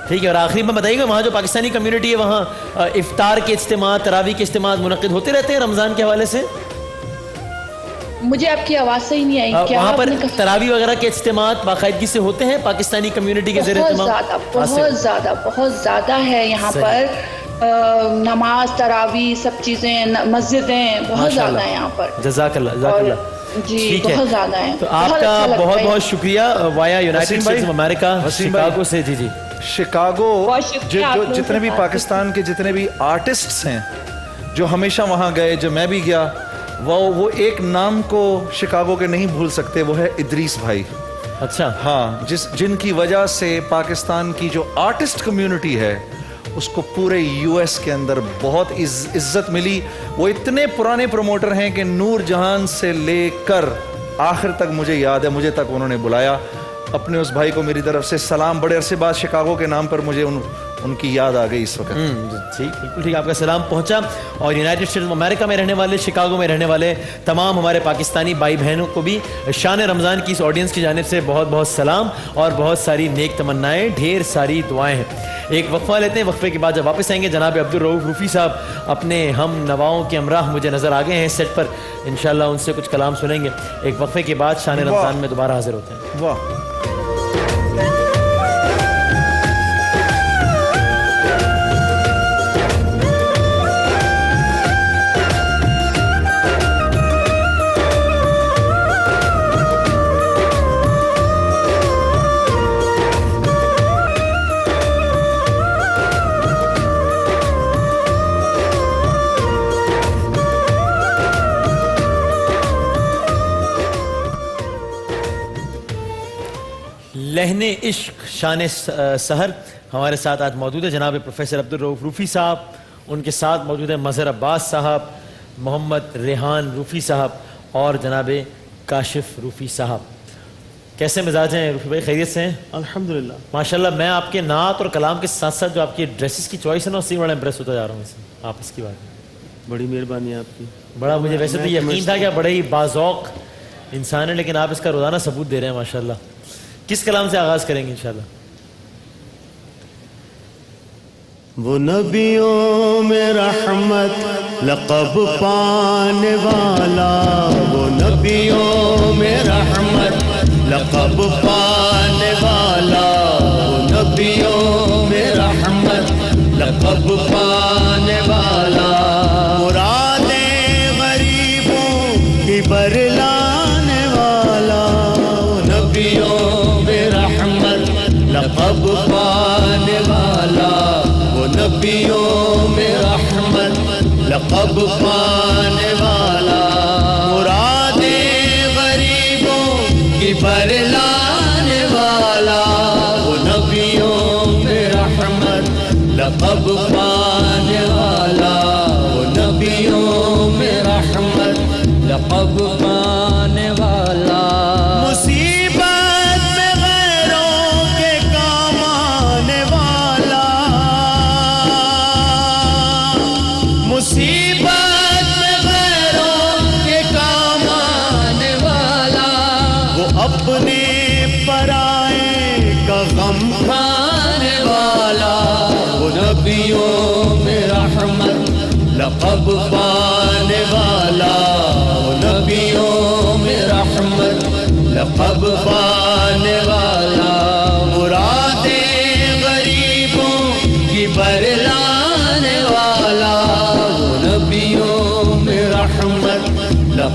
ٹھیک ہے, اور آخری میں بتائیے گا وہاں جو پاکستانی کمیونٹی ہے وہاں افطار کے اجتماع, تراویح کے اجتماع منعقد ہوتے رہتے ہیں رمضان کے حوالے سے؟ مجھے آپ کی آواز صحیح نہیں آئی. کیا وہاں پر تراویح وغیرہ کے اجتماعات باقاعدگی سے ہوتے ہیں پاکستانی کمیونٹی کے زیر اہتمام؟ بہت زیادہ ہے یہاں پر. نماز, تراویح, سب چیزیں, مسجدیں بہت زیادہ ہیں یہاں پر. جزاک اللہ. جی بہت زیادہ ہیں. تو آپ کا بہت بہت شکریہ via United States of America Chicago سے. جی شکاگو جتنے بھی پاکستان کے جتنے بھی آرٹسٹس ہیں جو ہمیشہ وہاں گئے, جو میں بھی گیا, وہ ایک نام کو شکاگو کے نہیں بھول سکتے, وہ ہے ادریس بھائی. اچھا ہاں, جن کی وجہ سے پاکستان کی جو آرٹسٹ کمیونٹی ہے اس کو پورے یو ایس کے اندر بہت عزت ملی. وہ اتنے پرانے پروموٹر ہیں کہ نور جہان سے لے کر آخر تک مجھے یاد ہے, مجھے تک انہوں نے بلایا. اپنے اس بھائی کو میری طرف سے سلام. بڑے عرصے بعد شکاگو کے نام پر مجھے ان کی یاد آ گئی اس وقت. ٹھیک, بالکل ٹھیک, آپ کا سلام پہنچا. اور یونائٹڈ اسٹیٹس آف امریکہ میں رہنے والے, شکاگو میں رہنے والے تمام ہمارے پاکستانی بھائی بہنوں کو بھی شان رمضان کی اس آڈینس کی جانب سے بہت بہت سلام اور بہت ساری نیک تمنائیں, ڈھیر ساری دعائیں ہیں. ایک وقفہ لیتے ہیں, وقفے کے بعد جب واپس آئیں گے جناب عبدالرؤوف روفی صاحب اپنے ہم نواؤں کے ہمراہ مجھے نظر آ گئے ہیں سیٹ پر, انشاءاللہ ان سے کچھ کلام سنیں گے. ایک وقفے کے بعد شان رمضان میں دوبارہ حاضر ہوتے ہیں. واہ. لہن عشق شان سحر ہمارے ساتھ آج موجود ہے جناب پروفیسر عبدالرؤوف روفی صاحب, ان کے ساتھ موجود ہے مظہر عباس صاحب, محمد ریحان روفی صاحب اور جناب کاشف روفی صاحب. کیسے مزاج ہیں روفی بھائی, خیریت سے ہیں؟ الحمدللہ ماشاءاللہ. میں آپ کے نعت اور کلام کے ساتھ ساتھ جو آپ کی ڈریسز کی چوائس ہے نا, اس سے بڑا امپریس ہوتا جا رہا ہوں اس میں. آپ اس کی بات, بڑی مہربانی آپ کی. بڑا مجھے ویسے تو یقین تھا کہ بڑے ہی باذوق انسان ہیں, لیکن آپ اس کا روزانہ ثبوت دے رہے ہیں ماشاءاللہ. کس کلام سے آغاز کریں گے انشاءاللہ؟ وہ نبیوں میں رحمت لقب پانے والا, وہ نبیوں میں رحمت لقب پانے والا, وہ نبیوں میں رحمت لقب پانے والا, مرادیں غریبوں کی برلانے والا, وہ نبیوں میں رحمت لقب پانے والا, وہ نبیوں میں رحمت لقب پانے والا, مرادیں غریبوں کی برلانے والا, وہ نبیوں میں رحمت لقب پانے والا, وہ نبیوں میں رحمت لقب پانے والا. مصیبت میں غیروں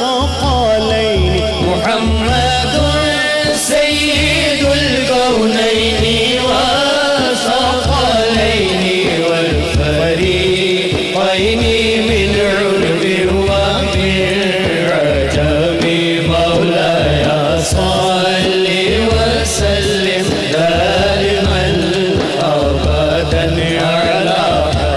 ثقلين। محمد سيد الكونين وثقلين والفريقين من عرب ومن عجم। مولاي صل وسلم دائما ابدا على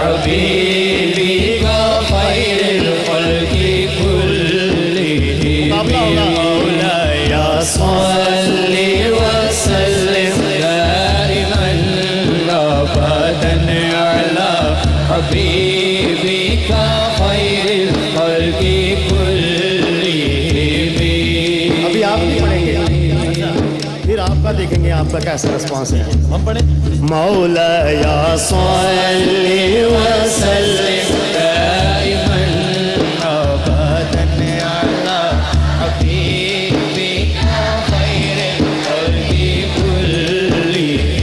حبيبك خير الخلق كلهم। مولاي صل وسلم دائما ابدا على حبيبك خير الخلق كلهم۔ ابھی آپ نہیں پڑھیں گے، پھر آپ کا دیکھیں گے آپ کا کیسا رسپانس ہے۔ ہم پڑھیں مولاي صل وسلم دائما ابدا على حبيبك خير الخلق كلهم۔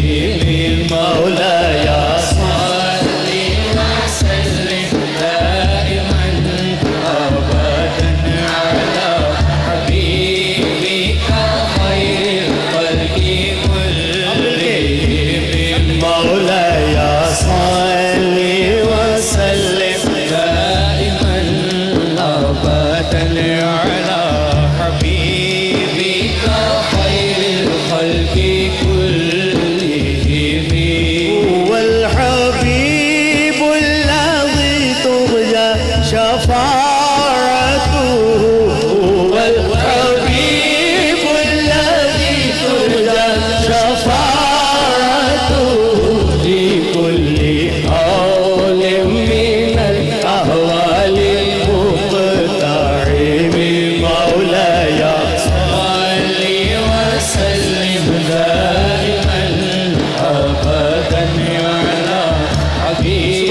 مولاي صل وسلم دائما ابدا على حبيبك خير الخلق كلهم۔ مولاي صل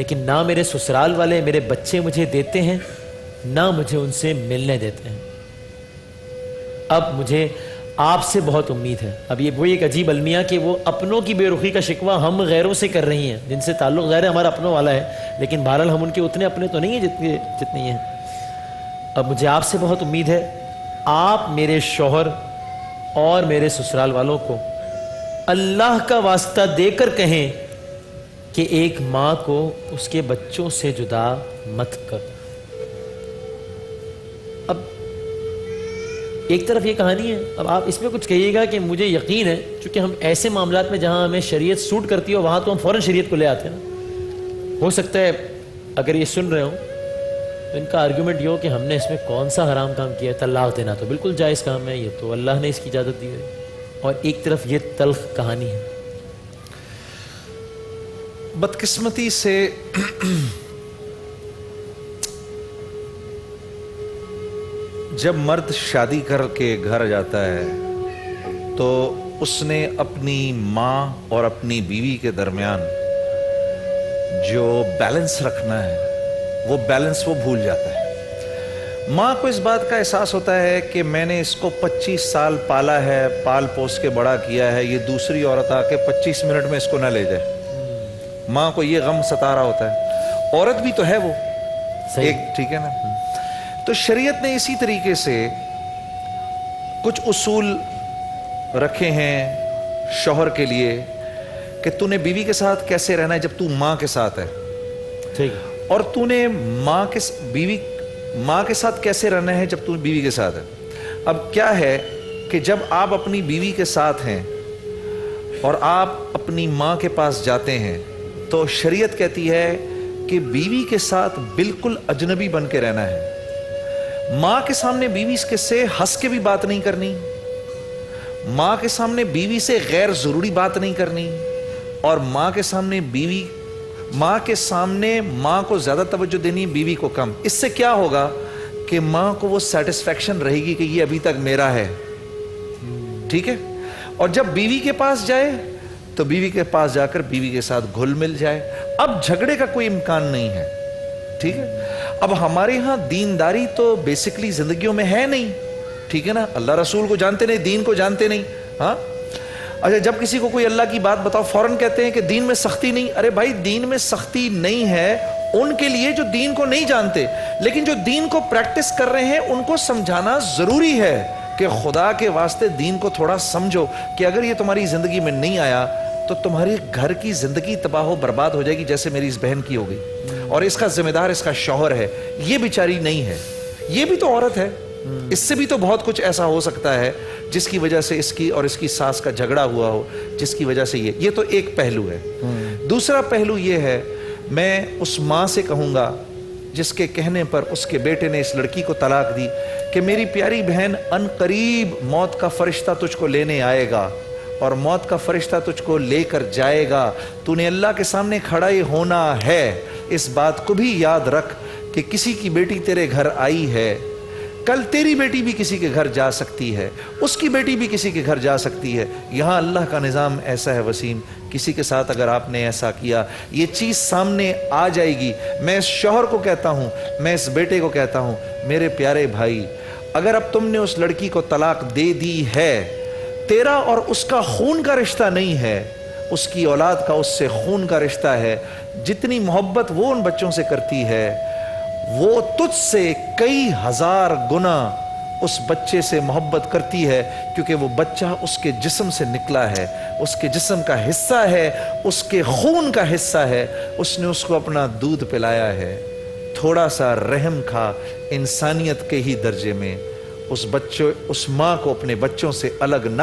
لیکن نہ میرے سسرال والے میرے بچے مجھے دیتے ہیں، نہ مجھے ان سے ملنے دیتے ہیں۔ اب مجھے آپ سے بہت امید ہے۔ اب یہ وہی ایک عجیب المیہ کہ وہ اپنوں کی بے رخی کا شکوہ ہم غیروں سے کر رہی ہیں، جن سے تعلق ظاہر ہے ہمارا اپنوں والا ہے، لیکن بہرحال ہم ان کے اتنے اپنے تو نہیں ہیں جتنی ہیں۔ اب مجھے آپ سے بہت امید ہے، آپ میرے شوہر اور میرے سسرال والوں کو اللہ کا واسطہ دے کر کہیں کہ ایک ماں کو اس کے بچوں سے جدا مت کر۔ اب ایک طرف یہ کہانی ہے، اب آپ اس میں کچھ کہیے گا کہ مجھے یقین ہے چونکہ ہم ایسے معاملات میں جہاں ہمیں شریعت سوٹ کرتی ہے وہاں تو ہم فوراً شریعت کو لے آتے ہیں نا۔ ہو سکتا ہے اگر یہ سن رہے ہوں تو ان کا آرگیومنٹ یہ ہو کہ ہم نے اس میں کون سا حرام کام کیا ہے، طلاق دینا تو بالکل جائز کام ہے، یہ تو اللہ نے اس کی اجازت دی ہے، اور ایک طرف یہ تلخ کہانی ہے۔ بدقسمتی سے جب مرد شادی کر کے گھر جاتا ہے تو اس نے اپنی ماں اور اپنی بیوی کے درمیان جو بیلنس رکھنا ہے وہ بیلنس وہ بھول جاتا ہے۔ ماں کو اس بات کا احساس ہوتا ہے کہ میں نے اس کو 25 سال پالا ہے، پال پوس کے بڑا کیا ہے، یہ دوسری عورت آ کے 25 منٹ میں اس کو نہ لے جائے۔ ماں کو یہ غم ستا رہا ہوتا ہے، عورت بھی تو ہے وہ ایک، ٹھیک ہے نا۔ تو شریعت نے اسی طریقے سے کچھ اصول رکھے ہیں شوہر کے لیے کہ تو نے بیوی کے ساتھ کیسے رہنا ہے جب تو ماں کے ساتھ ہے، ٹھیک، اور تو نے ماں کے ساتھ کیسے رہنا ہے جب تو بیوی کے ساتھ ہے۔ اب کیا ہے کہ جب آپ اپنی بیوی کے ساتھ ہیں اور آپ اپنی ماں کے پاس جاتے ہیں تو شریعت کہتی ہے کہ بیوی کے ساتھ بالکل اجنبی بن کے رہنا ہے۔ ماں کے سامنے بیوی کے سے ہنس کے بھی بات نہیں کرنی، ماں کے سامنے بیوی سے غیر ضروری بات نہیں کرنی، اور ماں کے سامنے ماں کو زیادہ توجہ دینی، بیوی کو کم۔ اس سے کیا ہوگا کہ ماں کو وہ سیٹسفیکشن رہے گی کہ یہ ابھی تک میرا ہے، ٹھیک ہے، اور جب بیوی کے پاس جائے تو بیوی کے پاس جا کر بیوی کے ساتھ گھل مل جائے۔ اب جھگڑے کا کوئی امکان نہیں ہے، ٹھیک ہے۔ اب ہمارے ہاں دینداری تو بیسکلی زندگیوں میں ہے نہیں، ٹھیک ہے نا، اللہ رسول کو جانتے نہیں، دین کو جانتے نہیں، ہاں۔ اچھا جب کسی کو کوئی اللہ کی بات بتاؤ فوراً کہتے ہیں کہ دین میں سختی نہیں۔ ارے بھائی دین میں سختی نہیں ہے ان کے لیے جو دین کو نہیں جانتے، لیکن جو دین کو پریکٹس کر رہے ہیں ان کو سمجھانا ضروری ہے کہ خدا کے واسطے دین کو تھوڑا سمجھو کہ اگر یہ تمہاری زندگی میں نہیں آیا تو تمہاری گھر کی زندگی تباہ و برباد ہو جائے گی جیسے میری اس بہن کی ہو گئی، اور اس کا ذمہ دار اس کا شوہر ہے، یہ بیچاری نہیں ہے، یہ بھی تو عورت ہے، اس سے بھی تو بہت کچھ ایسا ہو سکتا ہے جس کی وجہ سے اس کی اور اس کی ساس کا جھگڑا ہوا ہو، جس کی وجہ سے یہ تو ایک پہلو ہے۔ دوسرا پہلو یہ ہے، میں اس ماں سے کہوں گا جس کے کہنے پر اس کے بیٹے نے اس لڑکی کو طلاق دی کہ میری پیاری بہن ان قریب موت کا فرشتہ تجھ کو لینے آئے گا اور موت کا فرشتہ تجھ کو لے کر جائے گا، تو نے اللہ کے سامنے کھڑا ہی ہونا ہے۔ اس بات کو بھی یاد رکھ کہ کسی کی بیٹی تیرے گھر آئی ہے، کل تیری بیٹی بھی کسی کے گھر جا سکتی ہے، اس کی بیٹی بھی کسی کے گھر جا سکتی ہے۔ یہاں اللہ کا نظام ایسا ہے وسیم، کسی کے ساتھ اگر آپ نے ایسا کیا یہ چیز سامنے آ جائے گی۔ میں اس شوہر کو کہتا ہوں، میں اس بیٹے کو کہتا ہوں، میرے پیارے بھائی، اگر اب تم نے اس لڑکی کو طلاق دے دی ہے، تیرا اور اس کا خون کا رشتہ نہیں ہے، اس کی اولاد کا اس سے خون کا رشتہ ہے۔ جتنی محبت وہ ان بچوں سے کرتی ہے وہ تجھ سے کئی ہزار گنا اس بچے سے محبت کرتی ہے، کیونکہ وہ بچہ اس کے جسم سے نکلا ہے، اس کے جسم کا حصہ ہے، اس کے خون کا حصہ ہے، اس نے اس کو اپنا دودھ پلایا ہے۔ تھوڑا سا رحم کھا انسانیت کے ہی درجے میں، اس ماں کو اپنے بچوں سے الگ نہ